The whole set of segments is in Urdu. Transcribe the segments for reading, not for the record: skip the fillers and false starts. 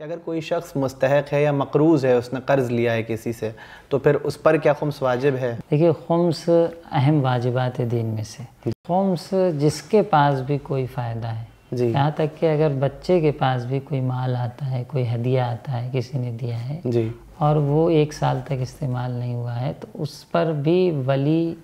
کہ اگر کوئی شخص مستحق ہے یا مقروض ہے، اس نے قرض لیا ہے کسی سے، تو پھر اس پر کیا خمس واجب ہے؟ دیکھیے، خمس اہم واجبات دین میں سے خمس جس کے پاس بھی کوئی فائدہ ہے، یہاں تک کہ اگر بچے کے پاس بھی کوئی مال آتا ہے، کوئی ہدیہ آتا ہے کسی نے دیا ہے اور وہ 1 سال تک استعمال نہیں ہوا ہے، تو اس پر بھی ولی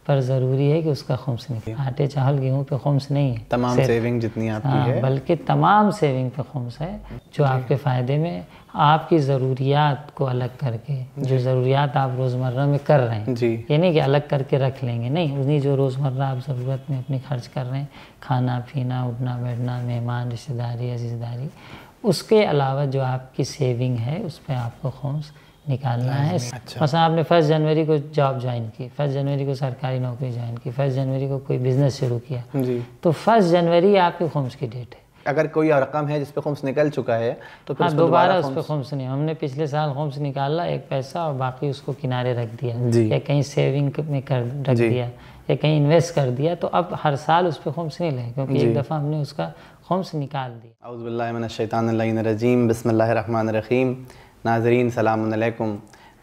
پر ضروری ہے کہ اس کا خمس نکلے۔ آٹے چاول گیہوں پہ خمس نہیں ہے، تمام سیونگ جتنی آپ کی ہے، بلکہ تمام سیونگ پہ خمس ہے، جو آپ کے فائدے میں آپ کی ضروریات کو الگ کر کے، جو ضروریات آپ روزمرہ میں کر رہے ہیں، یہ نہیں کہ الگ کر کے رکھ لیں گے، نہیں، انہیں جو روزمرہ آپ ضرورت میں اپنی خرچ کر رہے ہیں، کھانا پینا، اٹھنا بیٹھنا، مہمان، رشتہ داری، عزیزداری، اس کے علاوہ جو آپ کی سیونگ ہے اس پہ آپ کو خمس نکالنا ہے۔ مثلا آپ نے 1 جنوری کو جاب جوائن کی، 1 جنوری کو سرکاری نوکری جوائن کی، 1 جنوری کو کوئی بزنس شروع کیا، تو 1 جنوری آپ کی خمس کی ڈیٹ ہے۔ اگر کوئی رقم ہے جس پہ خمس نکل چکا ہے تو پھر دوبارہ اس پہ خمس نہیں، ہم نے پچھلے سال خمس نکالا 1 پیسہ اور باقی اس کو کنارے رکھ دیا، یا کہیں سیونگ میں رکھ دیا، یا کہیں انویسٹ کر دیا، تو اب ہر سال اس پہ خمس نہیں لیں، کیونکہ ایک دفعہ ہم نے اس کا خمس نکال دیا۔ اعوذ باللہ من الشیطان اللعین الرجیم، بسم اللہ الرحمن الرحیم۔ ناظرین سلام علیکم،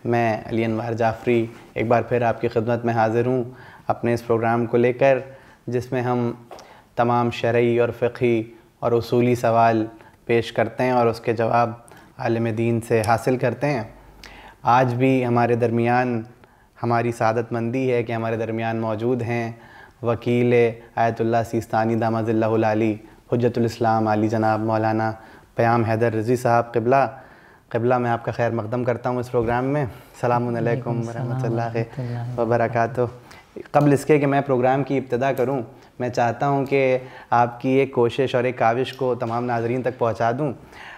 میں علی انوار جعفری ایک بار پھر آپ کی خدمت میں حاضر ہوں اپنے اس پروگرام کو لے کر، جس میں ہم تمام شرعی اور فقہی اور اصولی سوال پیش کرتے ہیں اور اس کے جواب عالم دین سے حاصل کرتے ہیں۔ آج بھی ہمارے درمیان ہماری سعادت مندی ہے کہ ہمارے درمیان موجود ہیں وکیل آیت اللہ سیستانی دامت اللہ العالی، حجت الاسلام علی جناب مولانا پیام حیدر رضوی صاحب۔ قبلہ میں آپ کا خیر مقدم کرتا ہوں اس پروگرام میں۔ السلام علیکم ورحمۃ اللہ وبرکاتہ۔ قبل اس کے کہ میں پروگرام کی ابتدا کروں، میں چاہتا ہوں کہ آپ کی ایک کوشش اور ایک کاوش کو تمام ناظرین تک پہنچا دوں۔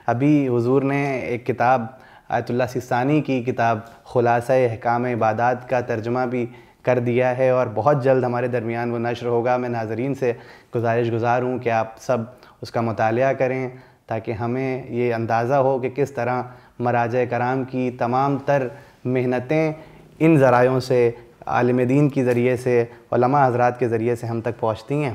ابھی حضور نے ایک کتاب آیت اللہ سیستانی کی کتاب خلاصہ احکام عبادات کا ترجمہ بھی کر دیا ہے، اور بہت جلد ہمارے درمیان وہ نشر ہوگا۔ میں ناظرین سے گزار ہوں کہ آپ سب اس کا مطالعہ کریں تاکہ ہمیں یہ اندازہ ہو کہ کس طرح مراجع کرام کی تمام تر محنتیں ان ذرائعوں سے، عالم دین کے ذریعے سے، علماء حضرات کے ذریعے سے ہم تک پہنچتی ہیں۔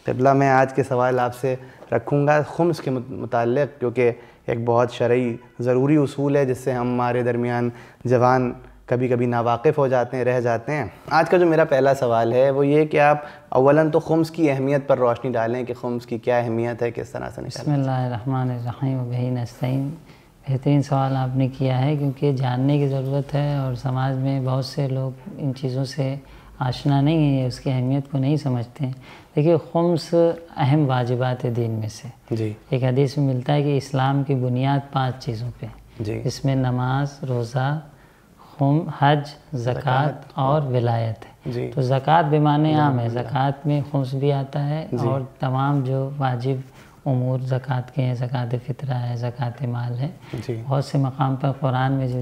قبلہ میں آج کے سوال آپ سے رکھوں گا خمس کے متعلق، کیونکہ ایک بہت شرعی ضروری اصول ہے جس سے ہمارے درمیان جوان کبھی کبھی ناواقف ہو جاتے ہیں، رہ جاتے ہیں۔ آج کا جو میرا پہلا سوال ہے وہ یہ کہ آپ اولاً تو خمس کی اہمیت پر روشنی ڈالیں کہ خمس کی کیا اہمیت ہے، کس طرح سے نکالیں۔ بسم اللہ الرحمن الرحیم وبہ نستعین۔ بہترین سوال آپ نے کیا ہے، کیونکہ جاننے کی ضرورت ہے اور سماج میں بہت سے لوگ ان چیزوں سے آشنا نہیں ہیں، اس کی اہمیت کو نہیں سمجھتے ہیں۔ دیکھیے، خمس اہم واجبات دین میں سے ایک حدیث میں ملتا ہے کہ اسلام کی بنیاد 5 چیزوں پہ، جس میں نماز، روزہ، حج، زکوٰۃ اور ولایت ہے۔ تو زکوٰۃ بمعنی عام ہے، زکوٰۃ میں خمس بھی آتا ہے، اور تمام جو واجب امور زکوٰۃ کے ہیں، زکوٰۃ فطرہ ہے، زکوٰۃ مال ہے، بہت سے مقام پر قرآن میں جو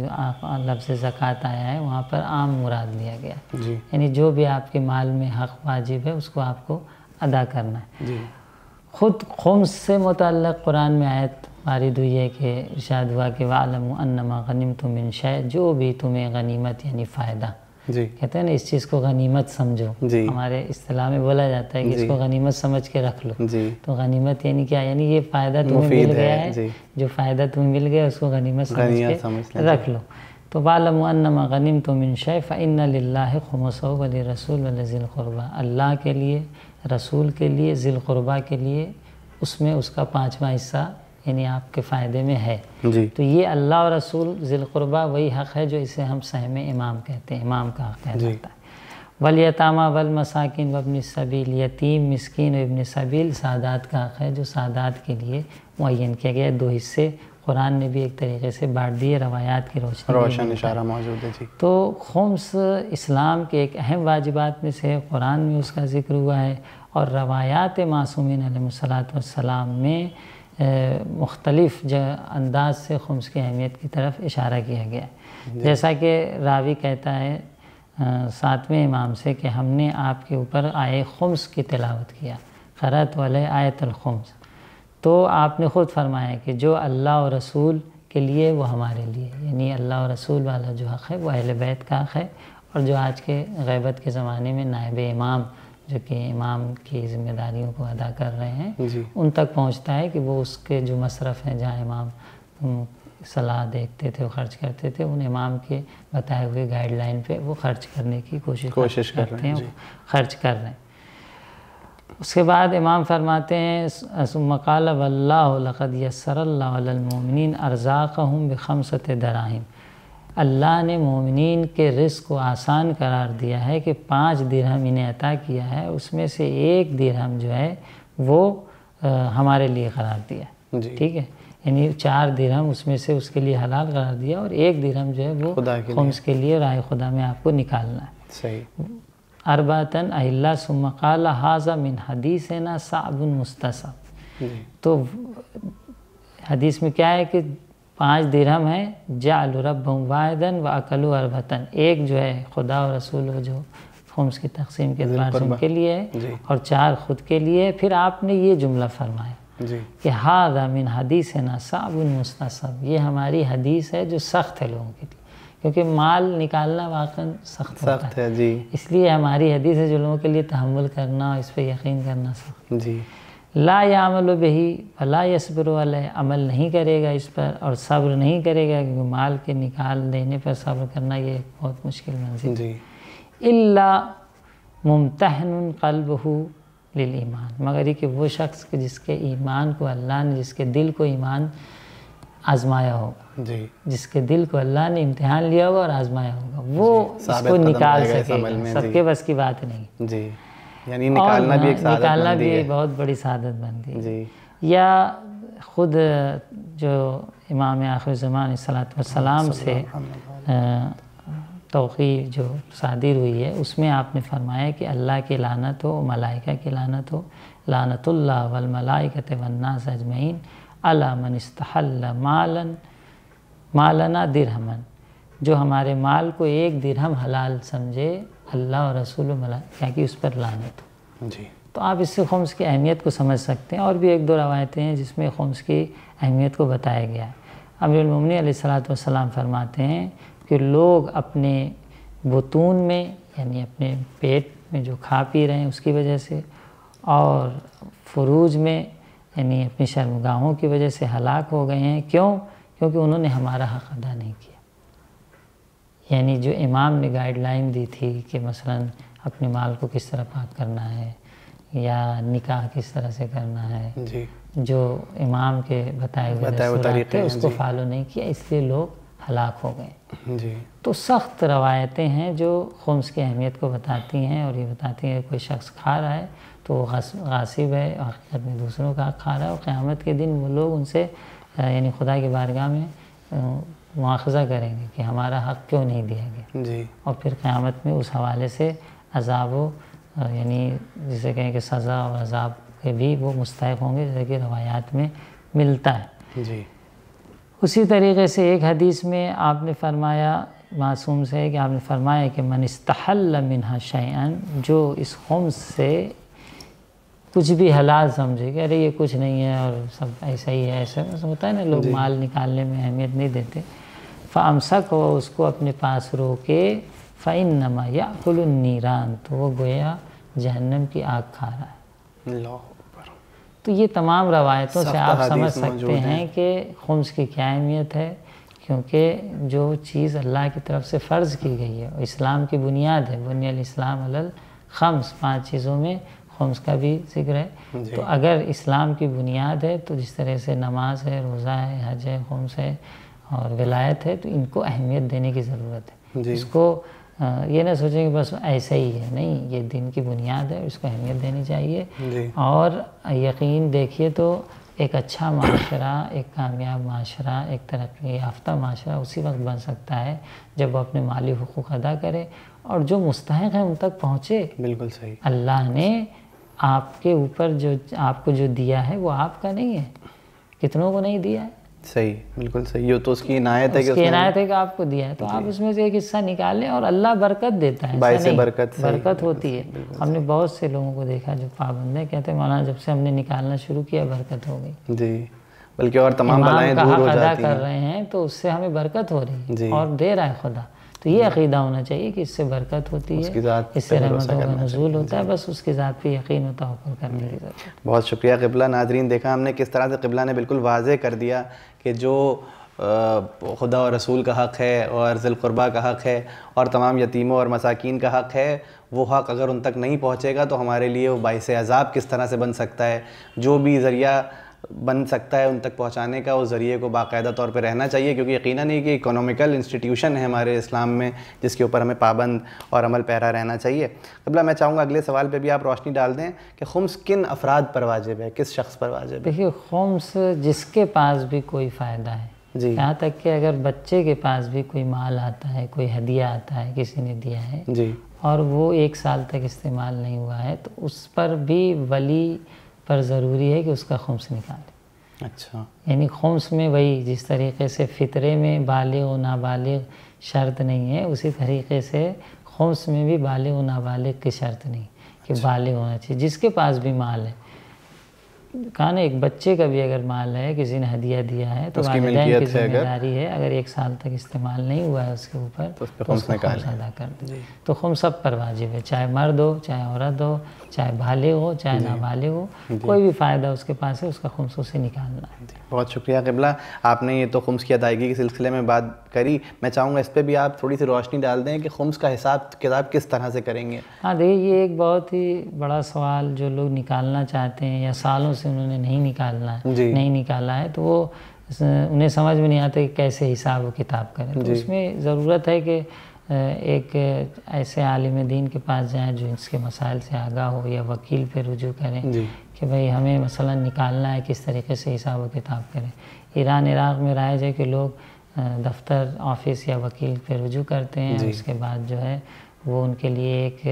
لفظ زکوٰۃ آیا ہے وہاں پر عام مراد لیا گیا، یعنی جو بھی آپ کے مال میں حق واجب ہے اس کو آپ کو ادا کرنا ہے۔ خود خمس سے متعلق قرآن میں آیت وارد ہوئی ہے کہ ارشاد ہوا کہ وَاعْلَمُوا أَنَّمَا غَنِمْتُم مِّن شَيْءٍ، جو بھی تمہیں غنیمت یعنی فائدہ، کہتے ہیں نا اس چیز کو غنیمت سمجھو، ہمارے اصطلاح میں بولا جاتا ہے کہ اس کو غنیمت سمجھ کے رکھ لو۔ تو غنیمت یعنی کیا؟ یعنی یہ فائدہ تمہیں مل گیا ہے، جو فائدہ تمہیں مل گیا اس کو غنیمت سمجھ کے رکھ لو۔ تو وَاعْلَمُوا أَنَّمَا غَنِمْتُم مِّن شَيْءٍ فَإِنَّ لِلَّهِ خُمُسَهُ وَلِلرَّسُولِ وَلِذِي الْقُرْبَىٰ، اللہ کے لیے، رسول کے لیے، ذی القربیٰ کے لیے اس میں اس کا 5واں حصہ یعنی آپ کے فائدے میں ہے۔ تو یہ اللہ اور رسول ذی القربیٰ وہی حق ہے جو اسے ہم سہم امام کہتے ہیں، امام کا حق کہلاتا ہے۔ والیتامیٰ والمساکین وابن السبیل، یتیم، مسکین و ابن سبیل سادات کا حق ہے جو سادات کے لیے معین کیا گیا ہے۔ 2 حصے قرآن نے بھی ایک طریقے سے بانٹ دیے، روایات کی روشن اشارہ موجود ہے۔ تو خمس اسلام کے ایک اہم واجبات میں سے قرآن میں اس کا ذکر ہوا ہے، اور روایات معصومین علیہ الصلاۃ والسلام میں مختلف انداز سے خمس کی اہمیت کی طرف اشارہ کیا گیا ہے۔ جیسا کہ راوی کہتا ہے 7ویں امام سے کہ ہم نے آپ کے اوپر آیے خمس کی تلاوت کیا، قرأت علیہ آیت الخمس۔ تو آپ نے خود فرمایا کہ جو اللہ اور رسول کے لیے وہ ہمارے لیے، یعنی اللہ اور رسول والا جو حق ہے وہ اہل بیت کا حق ہے، اور جو آج کے غیبت کے زمانے میں نائب امام جو کہ امام کی ذمہ داریوں کو ادا کر رہے ہیں ان تک پہنچتا ہے کہ وہ اس کے جو مصرف ہیں جہاں امام صلاح دیکھتے تھے وہ خرچ کرتے تھے، ان امام کے بتائے ہوئے گائیڈ لائن پہ وہ خرچ کرنے کی کوشش کرتے ہیں، خرچ کر رہے ہیں۔ اس کے بعد امام فرماتے ہیں ثم قال واللہ لقد یسر اللہ علی المؤمنین ارزاقہم بخمسۃ دراہم، اللہ نے مومنین کے رزق کو آسان قرار دیا ہے کہ 5 درہم انہیں عطا کیا ہے، اس میں سے 1 درہم جو ہے وہ ہمارے لیے قرار دیا، ٹھیک ہے، یعنی 4 درہم اس میں سے اس کے لیے حلال قرار دیا اور 1 درہم جو ہے وہ خمس کے لیے راہ خدا میں آپ کو نکالنا ہے۔ صحیح۔ اربعۃ اہلہ ثم قال ھذا من حدیثنا صعب مستصعب، تو حدیث میں کیا ہے کہ 5 درہم ہے، جعلوا ربهم واحدا واکلوا اربعۃ، ایک جو ہے خدا اور رسول جو خمس کی تقسیم کے اعتبار سے ان کے لیے ہے اور 4 خود کے لیے۔ پھر آپ نے یہ جملہ فرمایا کہ ھذا من حدیثنا صعب مستصعب، یہ ہماری حدیث ہے جو سخت ہے لوگوں کے لیے، کیونکہ مال نکالنا واقعا سخت ہے، اس لیے ہماری حدیث ہے جو لوگوں کے لیے تحمل کرنا، اس پہ یقین کرنا سخت۔ لا یعمل بہ ولا یصبر علیہ، عمل نہیں کرے گا اس پر اور صبر نہیں کرے گا، کیونکہ مال کے نکال دینے پر صبر کرنا یہ بہت مشکل منزل ہے۔ الا ممتحن قلبہ للایمان، مگر یہ کہ وہ شخص جس کے ایمان کو اللہ نے، جس کے دل کو ایمان آزمایا ہوگا، جس کے دل کو اللہ نے امتحان لیا ہوگا اور آزمایا ہوگا، وہ اس کو نکال سکے گا، سب کے بس کی بات نہیں، یعنی نکالنا بھی ایک سعادت نکالنا بھی ایک بہت بڑی سعادت بندی ہے۔ یا خود جو امام آخر زمان علیہ السلام سے توقیع جو صادر ہوئی ہے، اس میں آپ نے فرمایا کہ اللہ کی لعنت ہو، ملائکہ کی لعنت ہو، لعنت اللہ والملائکۃ والناس اجمعین علی من استحل مالنا درہما، جو ہمارے مال کو 1 درہم حلال سمجھے، اللہ اور رسول و ملائکہ کی اس پر لعنت ہو۔ تو آپ اس سے خمس کی اہمیت کو سمجھ سکتے ہیں، اور بھی 1-2 روایتیں ہیں جس میں خمس کی اہمیت کو بتایا گیا ہے۔ امیر المومنین علیہ السلام فرماتے ہیں کہ لوگ اپنے بطون میں، یعنی اپنے پیٹ میں جو کھا پی رہے ہیں اس کی وجہ سے، اور فروج میں یعنی اپنی شرمگاہوں کی وجہ سے ہلاک ہو گئے ہیں۔ کیوں؟ کیونکہ انہوں نے ہمارا حق ادا نہیں کیا، یعنی جو امام نے گائیڈ لائن دی تھی کہ مثلا اپنے مال کو کس طرح پاک کرنا ہے یا نکاح کس طرح سے کرنا ہے، جو امام کے بتائے ہوئے طریقے اس کو فالو نہیں کیا، اس لیے لوگ ہلاک ہو گئے۔ تو سخت روایتیں ہیں جو خمس کی اہمیت کو بتاتی ہیں، اور یہ بتاتی ہیں کہ کوئی شخص کھا رہا ہے تو وہ غاصب ہے، حقیقت میں دوسروں کا حق کھا رہا ہے، اور قیامت کے دن وہ لوگ ان سے یعنی خدا کی بارگاہ میں مواخذہ کریں گے کہ ہمارا حق کیوں نہیں دیا گیا، اور پھر قیامت میں اس حوالے سے عذاب و یعنی جسے کہیں کہ سزا اور عذاب کے بھی وہ مستحق ہوں گے، جیسے کہ روایات میں ملتا ہے۔ اسی طریقے سے ایک حدیث میں آپ نے فرمایا، معصوم سے، کہ آپ نے فرمایا کہ من استحل منہا شیئا، جو اس خمس سے کچھ بھی حلال سمجھے کہ ارے یہ کچھ نہیں ہے اور سب ایسا ہی ہے، ایسا ہوتا ہے نا، لوگ مال نکالنے میں اہمیت نہیں دیتے، فامسک ہو، اس کو اپنے پاس روکے، فإنما یأکل النیران، تو وہ گویا جہنم کی آگ کھا رہا ہے۔ تو یہ تمام روایتوں سے آپ سمجھ سکتے ہیں کہ خمس کی کیا اہمیت ہے، کیونکہ جو چیز اللہ کی طرف سے فرض کی گئی ہے، اسلام کی بنیاد ہے، بنی الاسلام علی الخمس، 5 چیزوں میں خمس کا بھی ذکر ہے۔ تو اگر اسلام کی بنیاد ہے تو جس طرح سے نماز ہے، روزہ ہے، حج ہے، خمس ہے اور ولایت ہے، تو ان کو اہمیت دینے کی ضرورت ہے۔ اس کو یہ نہ سوچیں کہ بس ایسا ہی ہے، نہیں، یہ دین کی بنیاد ہے، اس کو اہمیت دینی چاہیے۔ اور یقین دیکھیے تو ایک اچھا معاشرہ، ایک کامیاب معاشرہ، ایک ترقی یافتہ معاشرہ اسی وقت بن سکتا ہے جب وہ اپنے مالی حقوق ادا کرے اور جو مستحق ہیں ان تک پہنچے۔ بالکل صحیح۔ اللہ نے آپ کے اوپر جو آپ کو جو دیا ہے وہ آپ کا نہیں ہے، کتنوں کو نہیں دیا ہے۔ صحیح، بالکل صحیح، یہ تو اس کی عنایت ہے کہ اس کی عنایت ہے کہ آپ کو دیا ہے، تو آپ اس میں سے ایک حصہ نکالیں اور اللہ برکت دیتا ہے، باعث برکت، برکت ہوتی ہے۔ ہم نے بہت سے لوگوں کو دیکھا جو پابند ہیں، کہتے ہیں مولانا جب سے ہم نے نکالنا شروع کیا برکت ہو گئی، جی، بلکہ اور تمام بلائیں دور ہو جاتی ہیں، ادا کر رہے ہیں تو اس سے ہمیں برکت ہو رہی ہے اور دے رہا ہے خدا۔ تو یہ عقیدہ ہونا چاہیے کہ اس سے برکت ہوتی ہے، اس سے رحمتوں کا نزول ہوتا ہے، بس اس کی ذات پہ یقین و توکل کرنے کی ضرورت ہے۔ بہت شکریہ قبلہ۔ ناظرین دیکھا ہم نے کس طرح سے قبلہ نے بالکل واضح کر دیا کہ جو خدا اور رسول کا حق ہے اور ذی القربہ کا حق ہے اور تمام یتیموں اور مساکین کا حق ہے، وہ حق اگر ان تک نہیں پہنچے گا تو ہمارے لیے وہ باعث عذاب کس طرح سے بن سکتا ہے۔ جو بھی ذریعہ بن سکتا ہے ان تک پہنچانے کا، اس ذریعے کو باقاعدہ طور پہ رہنا چاہیے، کیونکہ یقیناً یہ کہ اکنامیکل انسٹیٹیوشن ہے ہمارے اسلام میں جس کے اوپر ہمیں پابند اور عمل پیرا رہنا چاہیے۔ قبلہ میں چاہوں گا اگلے سوال پہ بھی آپ روشنی ڈال دیں کہ خمس کن افراد پر واجب ہے، کس شخص پر واجب ہے؟ دیکھیے خمس جس کے پاس بھی کوئی فائدہ ہے، جی، یہاں تک کہ اگر بچے کے پاس بھی کوئی مال آتا ہے، کوئی ہدیہ آتا ہے، کسی نے دیا ہے جی، اور وہ 1 سال تک استعمال نہیں ہوا ہے، تو اس پر بھی ولی پر ضروری ہے کہ اس کا خمس نکالے۔ اچھا، یعنی خمس میں وہی جس طریقے سے فطرے میں بالغ و نابالغ شرط نہیں ہے، اسی طریقے سے خمس میں بھی بالغ و نابالغ کی شرط نہیں کہ بالغ ہونا چاہیے۔ جس کے پاس بھی مال ہے، کہا نا ایک بچے کا بھی اگر مال ہے، کسی نے ہدیہ دیا ہے تو والدین کی ذمہ داری ہے، اگر 1 سال تک استعمال نہیں ہوا ہے اس کے اوپر تو اس کو خمس ادا کر دے۔ تو خمس سب پر واجب ہے، چاہے مرد ہو، چاہے عورت ہو، چاہے بالغ ہو، چاہے نابالغ ہو، کوئی بھی فائدہ اس کے پاس ہے اس کا خمس اسے نکالنا ہے۔ بہت شکریہ قبلہ، آپ نے یہ تو خمس کی ادائیگی کے سلسلے میں بات کری، میں چاہوں گا اس پہ بھی آپ تھوڑی سی روشنی ڈال دیں کہ خمس کا حساب کتاب کس طرح سے کریں گے؟ ہاں دیکھیے یہ ایک بہت ہی بڑا سوال، جو لوگ نکالنا چاہتے ہیں یا سالوں سے انہوں نے نہیں نکالنا ہے، نہیں نکالا ہے، تو وہ انہیں سمجھ میں نہیں آتا کہ کیسے حساب و کتاب کریں۔ تو اس میں ضرورت ہے کہ ایک ایسے عالم دین کے پاس جائیں جو اس کے مسائل سے آگاہ ہو، یا وکیل پہ رجوع کریں کہ بھئی ہمیں مثلا نکالنا ہے، کس طریقے سے حساب و کتاب کریں۔ ایران عراق میں رائج ہے کہ لوگ دفتر، آفس یا وکیل پہ رجوع کرتے ہیں، اس کے بعد جو ہے وہ ان کے لیے ایک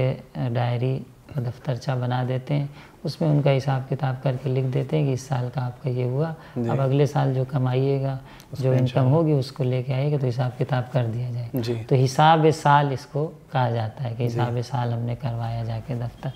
ڈائری دفترچہ بنا دیتے ہیں، اس میں ان کا حساب کتاب کر کے لکھ دیتے ہیں کہ اس سال کا آپ کا یہ ہوا، اب اگلے سال جو کمائیے گا، جو انکم ہوگی اس کو لے کے آئیے گا تو حساب کتاب کر دیا جائے۔ تو حساب سال اس کو کہا جاتا ہے کہ حساب سال ہم نے کروایا جا کے دفتر۔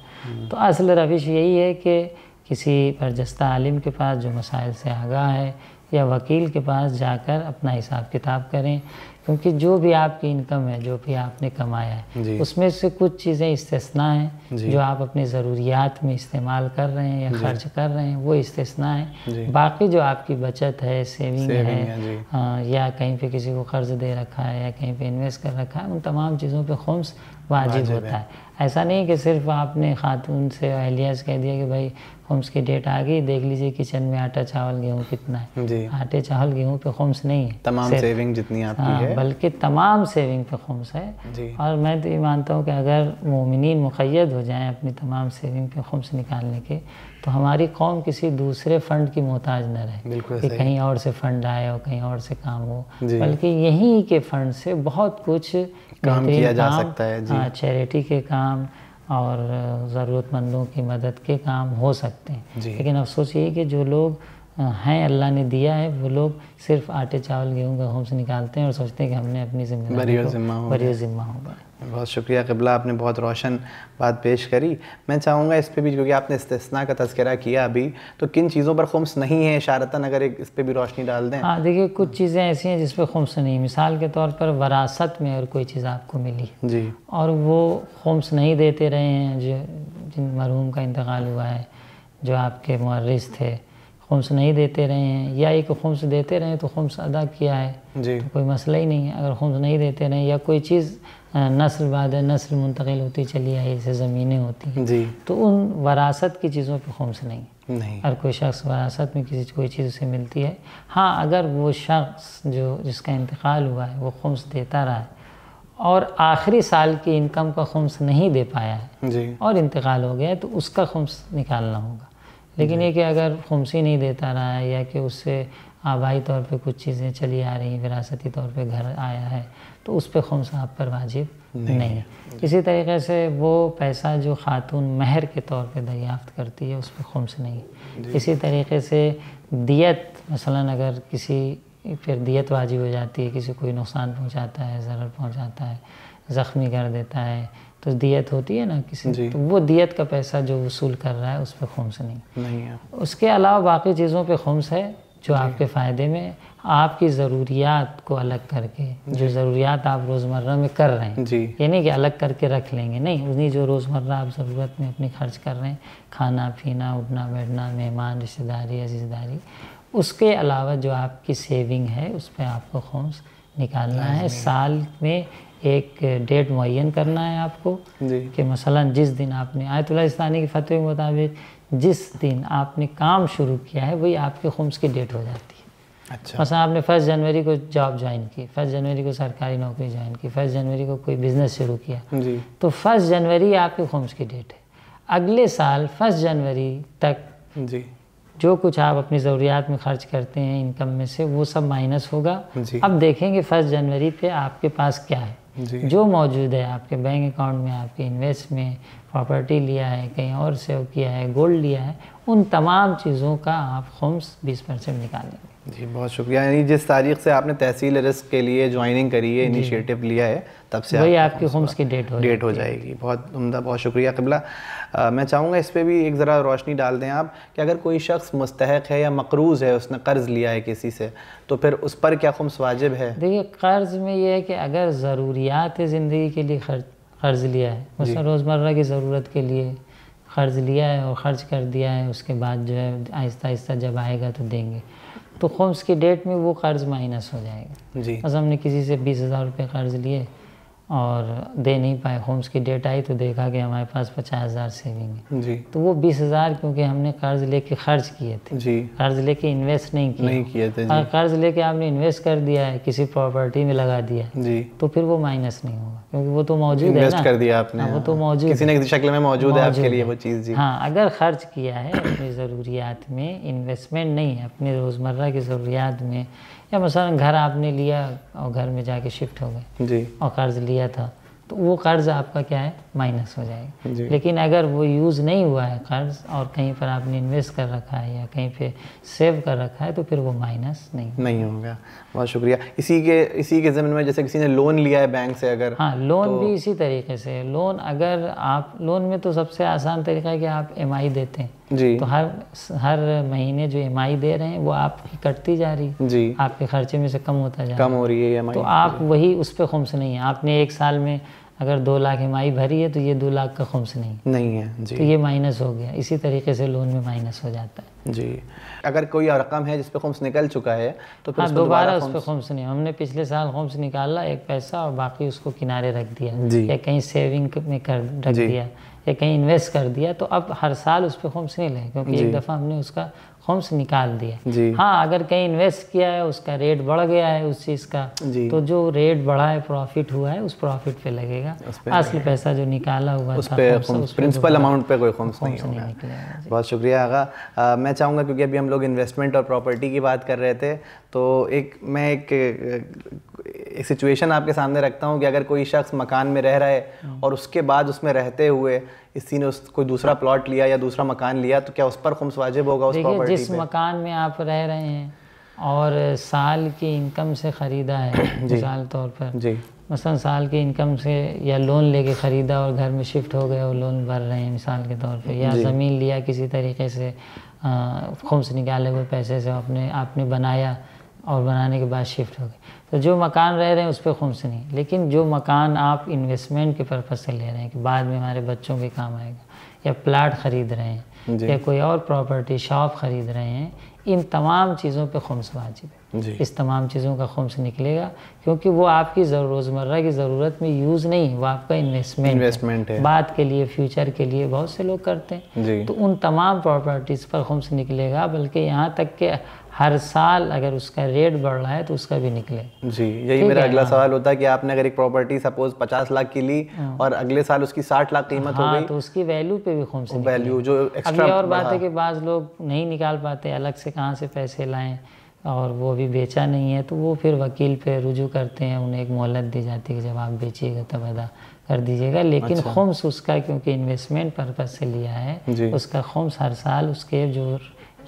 تو اصل روش یہی ہے کہ کسی برجستہ عالم کے پاس جو مسائل سے آگاہ ہے یا وکیل کے پاس جا کر اپنا حساب کتاب کریں، کیونکہ جو بھی آپ کی انکم ہے، جو بھی آپ نے کمایا ہے، اس میں سے کچھ چیزیں استثناء ہیں جو آپ اپنی ضروریات میں استعمال کر رہے ہیں یا خرچ کر رہے ہیں، وہ استثناء ہیں۔ باقی جو آپ کی بچت ہے، سیونگ ہے، یا کہیں پہ کسی کو قرض دے رکھا ہے یا کہیں پہ انویسٹ کر رکھا ہے، ان تمام چیزوں پہ خمس واجب ہوتا ہے۔ ایسا نہیں کہ صرف آپ نے خاتون سے اہلیہ سے کہہ دیا کہ بھائی خمس کی ڈیٹ آ گئی، دیکھ لیجئے کچن میں آٹا چاول گیہوں کتنا ہے۔ آٹے چاول گیہوں پہ خمس نہیں ہے، تمام سیونگ جتنی آپ کی ہے، بلکہ تمام سیونگ پہ خمس ہے۔ اور میں تو یہ مانتا ہوں کہ اگر مومنین مقید ہو جائیں اپنی تمام سیونگ پہ خمس نکالنے کے، تو ہماری قوم کسی دوسرے فنڈ کی محتاج نہ رہے کہ کہیں اور سے فنڈ آئے اور کہیں اور سے کام ہو، بلکہ یہیں کے فنڈ سے بہت کچھ کام کیا جا سکتا ہے۔ چیریٹی کے کام اور ضرورت مندوں کی مدد کے کام ہو سکتے ہیں۔ لیکن افسوس یہ کہ جو لوگ ہیں، اللہ نے دیا ہے، وہ لوگ صرف آٹے چاول گیہوں کا خمس نکالتے ہیں اور سوچتے ہیں کہ ہم نے اپنی ذمہ داری کو بری و ذمہ ہو گئے۔ بہت شکریہ قبلہ، آپ نے بہت روشن بات پیش کری۔ میں چاہوں گا اس پہ بھی، کیونکہ آپ نے استثناء کا تذکرہ کیا ابھی، تو کن چیزوں پر خمس نہیں ہے اشارتاً اگر اس پہ بھی روشنی ڈال دیں؟ ہاں دیکھیے کچھ چیزیں ایسی ہیں جس پہ خمس نہیں، مثال کے طور پر وراثت میں اگر کوئی چیز آپ کو ملی اور وہ خمس نہیں دیتے رہے ہیں، جن مرحوم کا انتقال ہوا ہے، جو آپ کے مورث تھے، خمس نہیں دیتے رہے ہیں، یا ایک خمس دیتے رہے تو خمس ادا کیا ہے تو کوئی مسئلہ ہی نہیں ہے۔ اگر خمس نہیں دیتے رہے یا کوئی چیز نسل بعد نسل منتقل ہوتی چلی آئی، جیسے زمینیں ہوتی ہیں، تو ان وراثت کی چیزوں پہ خمس نہیں۔ اگر کوئی شخص وراثت میں کوئی چیز اسے ملتی ہے، ہاں اگر وہ شخص جس کا انتقال ہوا ہے وہ خمس دیتا رہا ہے اور آخری سال کی انکم کا خمس نہیں دے پایا ہے اور انتقال ہو گیا ہے، تو اس کا خمس نکالنا ہوگا۔ لیکن یہ کہ اگر خمس ہی نہیں دیتا رہا ہے یا کہ اس سے آبائی طور پہ کچھ چیزیں چلی آ رہی ہیں، وراثتی طور پہ گھر آیا ہے، تو اس پہ خمس آپ پر واجب نہیں ہے۔ اسی طریقے سے وہ پیسہ جو خاتون مہر کے طور پہ دریافت کرتی ہے، اس پہ خمس نہیں ہے۔ اسی طریقے سے دیت، مثلاً اگر کسی پھر دیت واجب ہو جاتی ہے، کسی کوئی نقصان پہنچاتا ہے، ضرر پہنچاتا ہے، زخمی کر دیتا ہے، تو دیت ہوتی ہے نا کسی، تو وہ دیت کا پیسہ جو وصول کر رہا ہے اس پہ خمس نہیں ہے۔ اس کے علاوہ باقی چیزوں پہ خمس ہے، جو آپ کے فائدے میں، آپ کی ضروریات کو الگ کر کے، جو ضروریات آپ روزمرہ میں کر رہے ہیں، جی یہ نہیں کہ الگ کر کے رکھ لیں گے، نہیں، انہیں جو روزمرہ آپ ضرورت میں اپنی خرچ کر رہے ہیں، کھانا پینا، اٹھنا بیٹھنا، مہمان، رشتہ داری، عزیزداری، اس کے علاوہ جو آپ کی سیونگ ہے اس پہ آپ کو خمس نکالنا ہے. سال میں ایک ڈیٹ معین کرنا ہے آپ کو جی کہ مثلا جس دن آپ نے آیت اللہ ثانی کی فتوی کے مطابق جس دن آپ نے کام شروع کیا ہے وہی آپ کے خمس کی ڈیٹ ہو جاتی ہے. اچھا مثلا آپ نے 1 جنوری کو جاب جوائن کی، 1 جنوری کو سرکاری نوکری جوائن کی، 1 جنوری کو کوئی بزنس شروع کیا، جی تو 1 جنوری آپ کے خمس کی ڈیٹ ہے. اگلے سال 1 جنوری تک جی جو کچھ آپ اپنی ضروریات میں خرچ کرتے ہیں انکم میں سے وہ سب مائنس ہوگا. جی اب دیکھیں گے 1 جنوری پہ آپ کے پاس کیا ہے، جی جو موجود ہے آپ کے بینک اکاؤنٹ میں، آپ کے انویسٹ میں، پراپرٹی لیا ہے، کہیں اور سیو کیا ہے، گولڈ لیا ہے، ان تمام چیزوں کا آپ خمس 20% نکالیں گے. جی بہت شکریہ. یعنی جس تاریخ سے آپ نے تحصیل رزق کے لیے جوائننگ کری ہے، انیشیٹو لیا ہے، تب سے وہی آپ کی خمس کی ڈیٹ ہو جائے گی. بہت عمدہ، بہت شکریہ قبلہ. میں چاہوں گا اس پہ بھی ایک ذرا روشنی ڈال دیں آپ کہ اگر کوئی شخص مستحق ہے یا مقروض ہے، اس نے قرض لیا ہے کسی سے، تو پھر اس پر کیا خمس واجب ہے؟ دیکھیے قرض میں یہ ہے کہ اگر ضروریات زندگی کے لیے قرض لیا ہے، مثلا روزمرہ کی ضرورت کے لیے قرض لیا ہے اور خرچ کر دیا ہے، اس کے بعد جو ہے آہستہ آہستہ جب آئے گا تو دیں گے، تو خمس کی ڈیٹ میں وہ قرض مائنس ہو جائے گا. جی مثلا ہم نے کسی سے 20,000 روپے قرض لیے اور دے نہیں پائے، خمس کی ڈیٹ آئی تو دیکھا کہ ہمارے پاس 50,000 سیونگ ہے، جی تو وہ 20,000 کیونکہ ہم نے قرض لے کے خرچ کیے تھے، جی قرض لے کے انویسٹ نہیں کیے تھے. اور قرض لے کے آپ نے انویسٹ کر دیا ہے، کسی پراپرٹی میں لگا دیا ہے، جی تو پھر وہ مائنس نہیں ہوگا کیونکہ وہ تو موجود ہے انویسٹ نا، کر دیا آپ نے، وہ تو موجود کسی نہ کسی شکل میں موجود ہے آپ کے لیے وہ چیز. جی ہاں اگر خرچ کیا ہے اپنی ضروریات میں، انویسٹمنٹ نہیں ہے، اپنے روزمرہ کی ضروریات میں، یا مثلا گھر آپ نے لیا اور گھر میں جا کے شفٹ ہو گئے جی اور قرض لیا تھا، تو وہ قرض آپ کا کیا ہے مائنس ہو جائے گا. جی لیکن اگر وہ یوز نہیں ہوا ہے قرض اور کہیں پر آپ نے انویسٹ کر رکھا ہے یا کہیں پہ سیو کر رکھا ہے تو پھر وہ مائنس نہیں ہوگا. بہت شکریہ. اسی کے ضمن میں جیسے کسی نے لون لیا ہے بینک سے، اگر ہاں لون بھی اسی طریقے سے، لون اگر آپ لون میں تو سب سے آسان طریقہ ہے کہ آپ ایم آئی دیتے ہیں، جی تو ہر مہینے جو ایم آئی دے رہے ہیں وہ آپ کی کٹتی جا رہی ہے، جی آپ کے خرچے میں سے کم ہوتا جا رہا کم ہو رہی ہے ای ایم ہے، آئی، تو آپ وہی اس پہ خمس نہیں ہے. آپ نے ایک سال میں اگر 2 لاکھ ایم آئی بھری ہے تو یہ 2 لاکھ کا خمس نہیں ہے. جی تو یہ مائنس ہو گیا. اسی طریقے سے لون میں مائنس ہو جاتا ہے. جی اگر کوئی رقم ہے جس پہ خمس نکل چکا ہے تو پھر دوبارہ اس پہ خمس نہیں. ہم نے پچھلے سال خمس نکالا ایک پیسہ اور باقی اس کو کنارے رکھ دیا، یا کہیں سیونگ میں رکھ دیا، یا کہیں انویسٹ کر دیا، تو اب ہر سال اس پہ خمس نہیں لگے کیونکہ ایک دفعہ ہم نے اس کا خمس نکال دیا. ہاں اگر کہیں انویسٹ کیا ہے، اس کا ریٹ بڑھ گیا ہے اس چیز کا، تو جو ریٹ بڑھا ہے، پروفٹ ہوا ہے، اس پروفٹ پہ لگے گا. اصل پیسہ جو نکالا ہوا تھا پرنسپل اماؤنٹ پہ کوئی خمس نہیں ہوگا. نکلے گا. بہت شکریہ آغا. میں چاہوں گا کیونکہ ابھی ہم لوگ انویسٹمنٹ اور پراپرٹی کی بات کر رہے تھے، تو میں ایک سچویشن آپ کے سامنے رکھتا ہوں کہ اگر کوئی شخص مکان میں رہ رہا ہے اور اس کے بعد اس میں رہتے ہوئے کسی نے کوئی دوسرا پلاٹ لیا یا دوسرا مکان لیا، تو کیا اس پر خمس واجب ہوگا اس پراپرٹی پہ؟ جس مکان میں آپ رہ رہے ہیں اور سال کی انکم سے خریدا ہے، مثال طور پر مثلا سال کی انکم سے یا لون لے کے خریدا اور گھر میں شفٹ ہو گئے اور لون بھر رہے ہیں مثال کے طور پہ، یا زمین لیا کسی طریقے سے خمس نکالے ہوئے پیسے سے آپ نے بنایا اور بنانے کے بعد شفٹ ہو گئے، تو جو مکان رہ رہے ہیں اس پہ خمس نہیں. لیکن جو مکان آپ انویسٹمنٹ کے پرپز سے لے رہے ہیں کہ بعد میں ہمارے بچوں کے کام آئے گا، یا پلاٹ خرید رہے ہیں، یا کوئی اور پراپرٹی شاپ خرید رہے ہیں، ان تمام چیزوں پہ خمس واجب ہے. اس تمام چیزوں کا خمس نکلے گا کیونکہ وہ آپ کی روزمرہ کی ضرورت میں یوز نہیں، وہ آپ کا انویسٹمنٹ ہے، بعد کے لیے، فیوچر کے لیے بہت سے لوگ کرتے ہیں. تو ان تمام پراپرٹیز پر خمس نکلے گا، بلکہ یہاں تک کہ ہر سال اگر اس کا ریٹ بڑھ رہا ہے تو اس کا بھی نکلے. جی یہی میرا اگلا سوال ہوتا ہے کہ آپ نے اگر ایک پراپرٹی سپوز 50 لاکھ کی لی اور اگلے سال اس کی 60 لاکھ قیمت ہو گئی تو اس کی ویلیو پہ بھی خمس نکلے. ویلیو جو اب یہ اور بات ہے کہ بعض لوگ نہیں نکال پاتے، الگ سے کہاں سے پیسے لائیں، اور وہ بھی بیچا نہیں ہے، تو وہ پھر وکیل پہ رجوع کرتے ہیں، انہیں ایک مہلت دی جاتی ہے کہ جب آپ بیچیے گا تب ادا کر دیجیے گا. لیکن خمس اس کا کیونکہ انویسٹمنٹ پرپز سے لیا ہے، اس کا خمس ہر سال اس کے جو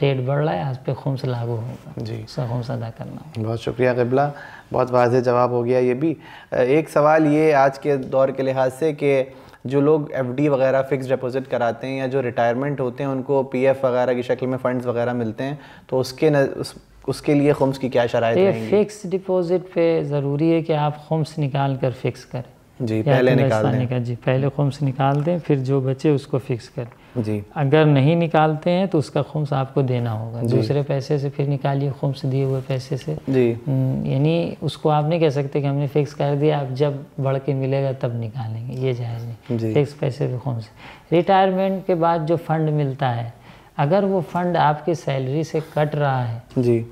ریٹ بڑھ رہا ہے اس پہ خمس لاگو ہوگا، اس کا خمس ادا کرنا. بہت شکریہ قبلہ، بہت واضح جواب ہو گیا. یہ بھی ایک سوال یہ آج کے دور کے لحاظ سے کہ جو لوگ ایف ڈی وغیرہ فکس ڈپوزٹ کراتے ہیں یا جو ریٹائرمنٹ ہوتے ہیں ان کو پی ایف وغیرہ کی شکل میں فنڈز وغیرہ ملتے ہیں، تو اس اس کے لیے خمس کی کیا شرائط رہیں گی؟ فکس ڈپازٹ پہ ضروری ہے کہ آپ خمس نکال کر فکس کریں. جی پہلے نکال دیں. جی پہلے خمس نکال دیں، پھر جو بچے اس کو فکس کریں. جی اگر نہیں نکالتے ہیں تو اس کا خمس آپ کو دینا ہوگا. دوسرے پیسے سے پھر نکالیے خمس دیے ہوئے پیسے سے. جی یعنی اس کو آپ نہیں کہہ سکتے کہ ہم نے فکس کر دیا، آپ جب بڑھ کے ملے گا تب نکالیں گے، یہ جائز نہیں. فکس پیسے پہ خمس. ریٹائرمنٹ کے بعد جو فنڈ ملتا ہے، اگر وہ فنڈ آپ کی سیلری سے کٹ رہا ہے جی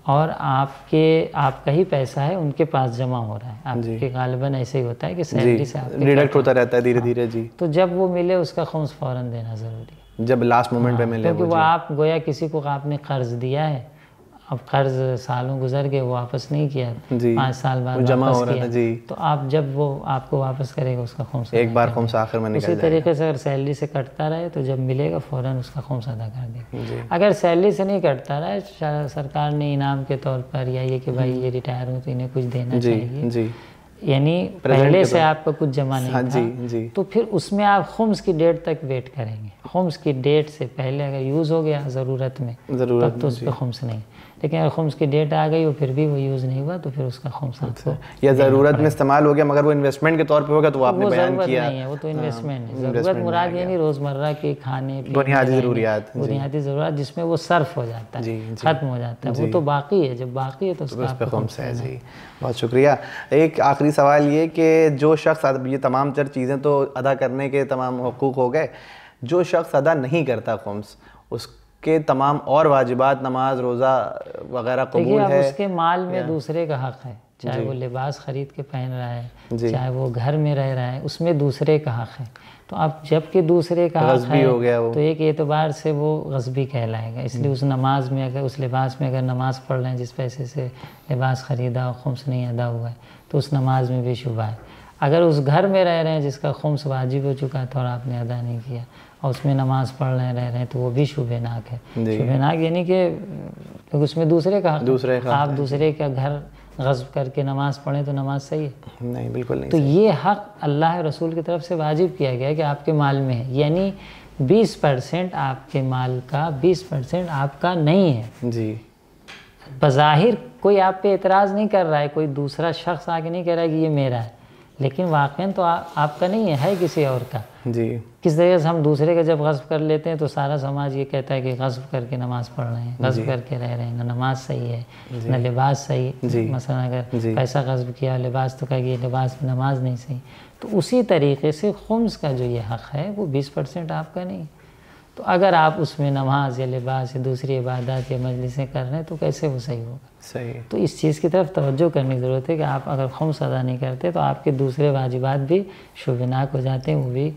اور آپ کا ہی پیسہ ہے ان کے پاس جمع ہو رہا ہے، آپ کے غالباً ایسے ہی ہوتا ہے کہ سیلری سے آپ ڈیڈکٹ ہوتا رہتا ہے دھیرے دھیرے. جی تو جب وہ ملے اس کا خمس فوراً دینا ضروری ہے، جب لاسٹ مومنٹ پہ ملے. کیونکہ وہ آپ گویا کسی کو آپ نے قرض دیا ہے، اب قرض سالوں گزر گئے، وہ واپس نہیں کیا، 5 سال بعد جمع ہو واپس رہا تھا. کیا، جی تو آپ جب وہ آپ کو واپس کرے گا اس کا خمس ایک بار خمس آخر میں نکل اسی جائے گا. طریقے سے اگر سیلری سے کٹتا رہے تو جب ملے گا فوراً اس کا خمس ادا کر دے گا. جی اگر سیلری سے نہیں کٹتا رہا، سرکار نے انعام کے طور پر یا یہ کہ بھائی یہ ریٹائر ہو تو انہیں کچھ دینا چاہیے، جی یعنی پہلے سے آپ کا کچھ جمع نہیں تھا، جی تو پھر اس میں آپ خمس کی ڈیٹ تک ویٹ کریں گے. خمس کی ڈیٹ سے پہلے اگر یوز ہو گیا ضرورت میں تب تو اس پہ خمس نہیں، لیکن اگر خمس کی ڈیٹ آ گئی اور پھر بھی وہ یوز نہیں ہوا تو پھر اس کا خمس آپ کو یا ضرورت میں استعمال ہو گیا مگر وہ انویسٹمنٹ کے طور پہ ہوگا تو آپ نے بیان کیا. نہیں ہے، وہ تو انویسٹمنٹ ہے. ضرورت مراد یعنی روزمرہ کے کھانے پینے بنیادی ضروریات، بنیادی ضرورت جس میں وہ صرف ہو جاتا ہے، ختم ہو جاتا ہے، وہ تو باقی ہے. جب باقی ہے تو اس پہ خمس ہے. جی بہت شکریہ. ایک آخری سوال یہ کہ جو شخص یہ تمام چیزیں تو ادا کرنے کے تمام حقوق ہو گئے، جو شخص ادا نہیں کرتا خمس، اس کے تمام اور واجبات نماز روزہ وغیرہ قبول ہے؟ اس کے مال میں دوسرے کا حق ہے، چاہے وہ لباس خرید کے پہن رہا ہے، چاہے وہ گھر میں رہ رہا ہے، اس میں دوسرے کا حق ہے. تو اب جب کہ دوسرے کا حق ہے تو ایک اعتبار سے وہ غصبی کہلائے گا. اس لیے اس نماز میں اگر اس لباس میں اگر نماز پڑھ رہے ہیں جس پیسے سے لباس خریدا اور خمس نہیں ادا ہوا ہے تو اس نماز میں بھی شبہ ہے. اگر اس گھر میں رہ رہے ہیں جس کا خمس واجب ہو چکا تھا اور آپ نے ادا نہیں کیا اور اس میں نماز پڑھ رہے ہیں تو وہ بھی شبہ ناک ہے. شبہ ناک یعنی کہ اس میں دوسرے کا حق، آپ دوسرے کا گھر غصب کر کے نماز پڑھیں تو نماز صحیح ہے؟ نہیں، بالکل نہیں. تو یہ حق اللہ رسول کی طرف سے واجب کیا گیا ہے کہ آپ کے مال میں ہے، یعنی 20% آپ کے مال کا 20% آپ کا نہیں ہے. جی بظاہر کوئی آپ پہ اعتراض نہیں کر رہا ہے، کوئی دوسرا شخص آ کے نہیں کہہ رہا ہے کہ یہ میرا ہے، لیکن واقعاً تو آپ کا نہیں ہے کسی اور کا. جی کس طریقے سے ہم دوسرے کا جب غصب کر لیتے ہیں تو سارا سماج یہ کہتا ہے کہ غصب کر کے نماز پڑھ رہے ہیں، غصب کر کے رہ رہے ہیں، نہ نماز صحیح ہے نہ لباس صحیح. مثلا اگر پیسہ غصب کیا لباس تو کہا کہ یہ لباس نماز نہیں صحیح. تو اسی طریقے سے خمس کا جو یہ حق ہے وہ 20% آپ کا نہیں. تو اگر آپ اس میں نماز یا لباس یا دوسری عبادات یا مجلسیں کر رہے ہیں تو کیسے وہ صحیح ہوگا؟ صحیح. تو اس چیز کی طرف توجہ کرنے کی ضرورت ہے کہ آپ اگر خمس ادا نہیں کرتے تو آپ کے دوسرے واجبات بھی شبہ ناک ہو جاتے ہیں، وہ بھی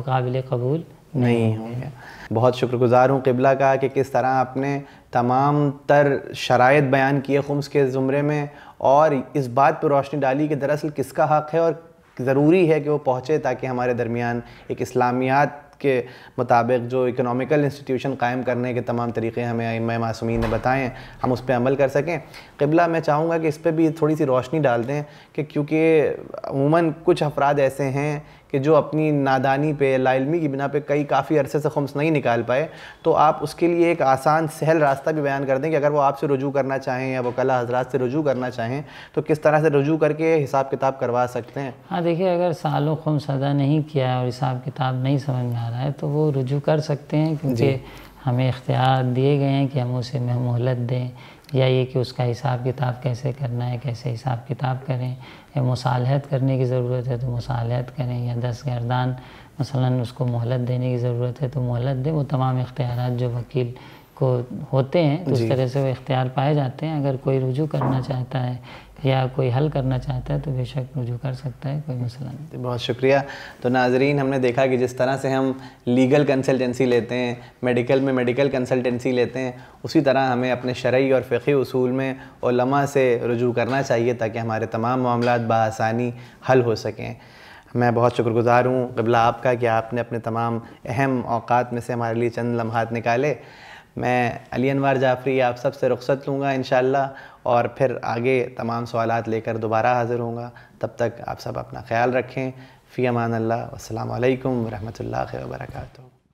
قابل قبول نہیں ہوں گے. بہت شکر گزار ہوں قبلہ کا کہ کس طرح آپ نے تمام تر شرائط بیان کیے خمس کے زمرے میں اور اس بات پر روشنی ڈالی کہ دراصل کس کا حق ہے اور ضروری ہے کہ وہ پہنچے تاکہ ہمارے درمیان ایک اسلامیات کے مطابق جو اکنامیکل انسٹیٹیوشن قائم کرنے کے تمام طریقے ہمیں ائمہ معصومین نے بتائے ہیں ہم اس پہ عمل کر سکیں. قبلہ میں چاہوں گا کہ اس پہ بھی تھوڑی سی روشنی ڈال دیں کہ کیونکہ عموماً کچھ افراد ایسے ہیں کہ جو اپنی نادانی پہ لا علمی کی بنا پہ کافی عرصے سے خمس نہیں نکال پائے، تو آپ اس کے لیے ایک آسان سہل راستہ بھی بیان کر دیں کہ اگر وہ آپ سے رجوع کرنا چاہیں یا وکلاء حضرات سے رجوع کرنا چاہیں تو کس طرح سے رجوع کر کے حساب کتاب کروا سکتے ہیں. ہاں دیکھیے، اگر سالوں خمس ادا نہیں کیا ہے اور حساب کتاب نہیں سمجھ میں آ رہا ہے تو وہ رجوع کر سکتے ہیں، کیونکہ ہمیں اختیارات دیے گئے ہیں کہ ہم اسے مہلت دیں یا یہ کہ اس کا حساب کتاب کیسے کرنا ہے، کیسے حساب کتاب کریں، یا مصالحت کرنے کی ضرورت ہے تو مصالحت کریں، یا دستگردان مثلاً اس کو مہلت دینے کی ضرورت ہے تو مہلت دیں. وہ تمام اختیارات جو وکیل کو ہوتے ہیں تو اس طرح سے وہ اختیار پائے جاتے ہیں. اگر کوئی رجوع کرنا چاہتا ہے یا کوئی حل کرنا چاہتا ہے تو بے شک رجوع کر سکتا ہے، کوئی مسئلہ نہیں. بہت شکریہ. تو ناظرین، ہم نے دیکھا کہ جس طرح سے ہم لیگل کنسلٹنسی لیتے ہیں، میڈیکل کنسلٹنسی لیتے ہیں، اسی طرح ہمیں اپنے شرعی اور فقہی اصول میں علماء سے رجوع کرنا چاہیے تاکہ ہمارے تمام معاملات بآسانی حل ہو سکیں. میں بہت شکر گزار ہوں قبلہ آپ کا کہ آپ نے اپنے تمام اہم اوقات میں سے ہمارے لیے چند لمحات نکالے. میں علی انوار جعفری آپ سب سے رخصت لوں گا انشاءاللہ اور پھر آگے تمام سوالات لے کر دوبارہ حاضر ہوں گا. تب تک آپ سب اپنا خیال رکھیں. فی امان اللہ. والسلام علیکم ورحمۃ اللہ وبرکاتہ.